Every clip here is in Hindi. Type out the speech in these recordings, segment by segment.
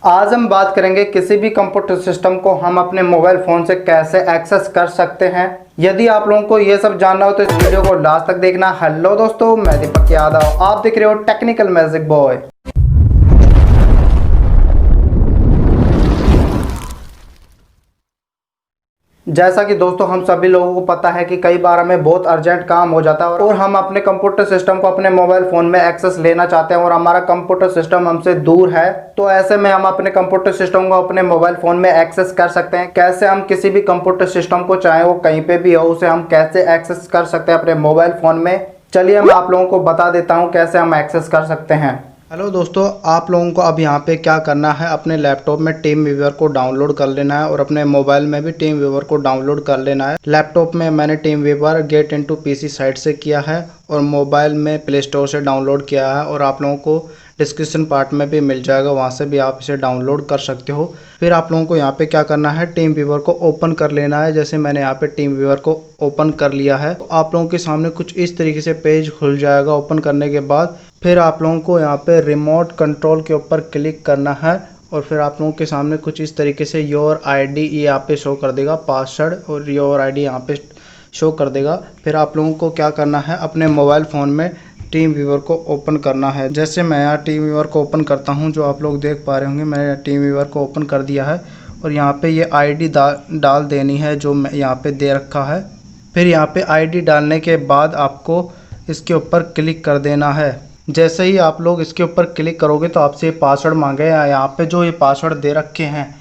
आज हम बात करेंगे किसी भी कंप्यूटर सिस्टम को हम अपने मोबाइल फ़ोन से कैसे एक्सेस कर सकते हैं। यदि आप लोगों को ये सब जानना हो तो इस वीडियो को लास्ट तक देखना। हेलो दोस्तों, मैं दीपक यादव, आप देख रहे हो टेक्निकल मैजिक बॉय। जैसा कि दोस्तों हम सभी लोगों को पता है कि कई बार हमें बहुत अर्जेंट काम हो जाता है और हम अपने कंप्यूटर सिस्टम को अपने मोबाइल फ़ोन में एक्सेस लेना चाहते हैं और हमारा कंप्यूटर सिस्टम हमसे दूर है। तो ऐसे में हम अपने कंप्यूटर सिस्टम को अपने मोबाइल फ़ोन में एक्सेस कर सकते हैं। कैसे हम किसी भी कंप्यूटर सिस्टम को, चाहे वो कहीं पर भी हो, उसे हम कैसे एक्सेस कर सकते हैं अपने मोबाइल फ़ोन में। चलिए मैं आप लोगों को बता देता हूँ कैसे हम एक्सेस कर सकते हैं। हेलो दोस्तों, आप लोगों को अब यहाँ पे क्या करना है, अपने लैपटॉप में टीम व्यूअर को डाउनलोड कर लेना है और अपने मोबाइल में भी टीम व्यूअर को डाउनलोड कर लेना है। लैपटॉप में मैंने team viewer get into PC site से किया है और मोबाइल में प्ले स्टोर से डाउनलोड किया है और आप लोगों को डिस्क्रिप्शन पार्ट में भी मिल जाएगा, वहाँ से भी आप इसे डाउनलोड कर सकते हो। फिर आप लोगों को यहाँ पे क्या करना है, टीम व्यूअर को ओपन कर लेना है। जैसे मैंने यहाँ पे टीम व्यूअर को ओपन कर लिया है तो आप लोगों के सामने कुछ इस तरीके से पेज खुल जाएगा। ओपन करने के बाद फिर आप लोगों को यहाँ पे रिमोट कंट्रोल के ऊपर क्लिक करना है और फिर आप लोगों के सामने कुछ इस तरीके से योर आईडी ये यहाँ पे शो कर देगा, पासवर्ड और योर आईडी यहाँ पे शो कर देगा। फिर आप लोगों को क्या करना है, अपने मोबाइल फ़ोन में टीम व्यूअर को ओपन करना है। जैसे मैं यहाँ टीम व्यूअर को ओपन करता हूँ, जो आप लोग देख पा रहे होंगे, मैंने टीम व्यूअर को ओपन कर दिया है और यहाँ पे ये आईडी डाल देनी है जो मैं यहाँ पे दे रखा है। फिर यहाँ पे आईडी डालने के बाद आपको इसके ऊपर क्लिक कर देना है। जैसे ही आप लोग इसके ऊपर क्लिक करोगे तो आपसे ये पासवर्ड मांगेगा। यहाँ पे जो ये पासवर्ड दे रखे हैं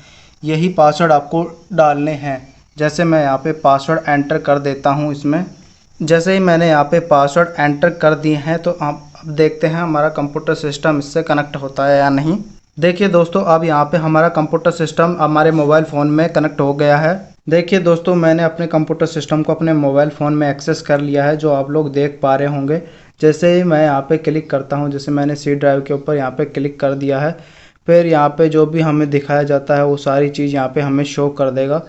यही पासवर्ड आपको डालने हैं। जैसे मैं यहाँ पे पासवर्ड एंटर कर देता हूँ इसमें। जैसे ही मैंने यहाँ पे पासवर्ड एंटर कर दिए हैं तो आप अब देखते हैं हमारा कंप्यूटर सिस्टम इससे कनेक्ट होता है या नहीं। देखिए दोस्तों, अब यहाँ पे हमारा कंप्यूटर सिस्टम हमारे मोबाइल फ़ोन में कनेक्ट हो गया है। देखिए दोस्तों, मैंने अपने कंप्यूटर सिस्टम को अपने मोबाइल फ़ोन में एक्सेस कर लिया है, जो आप लोग देख पा रहे होंगे। जैसे ही मैं यहाँ पे क्लिक करता हूँ, जैसे मैंने सी ड्राइव के ऊपर यहाँ पे क्लिक कर दिया है, फिर यहाँ पे जो भी हमें दिखाया जाता है वो सारी चीज़ यहाँ पे हमें शो कर देगा।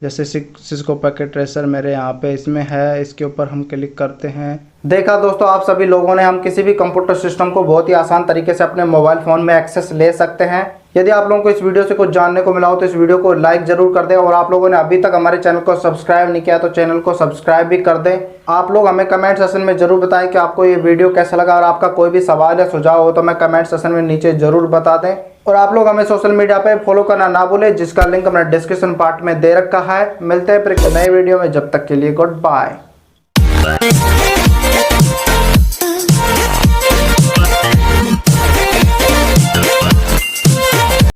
जैसे सिस्को पैकेट ट्रेसर मेरे यहाँ पे इसमें है, इसके ऊपर हम क्लिक करते हैं। देखा दोस्तों, आप सभी लोगों ने, हम किसी भी कंप्यूटर सिस्टम को बहुत ही आसान तरीके से अपने मोबाइल फ़ोन में एक्सेस ले सकते हैं। यदि आप लोगों को इस वीडियो से कुछ जानने को मिला हो तो इस वीडियो को लाइक जरूर कर दें और आप लोगों ने अभी तक हमारे चैनल को सब्सक्राइब नहीं किया तो चैनल को सब्सक्राइब भी कर दें। आप लोग हमें कमेंट सेशन में जरूर बताएं कि आपको ये वीडियो कैसा लगा और आपका कोई भी सवाल या सुझाव हो तो मैं कमेंट सेशन में नीचे जरूर बता दें। और आप लोग हमें सोशल मीडिया पे फॉलो करना ना भूलें, जिसका लिंक हमने डिस्क्रिप्शन पार्ट में दे रखा है। मिलते हैं फिर एक नए वीडियो में, जब तक के लिए गुड बाय।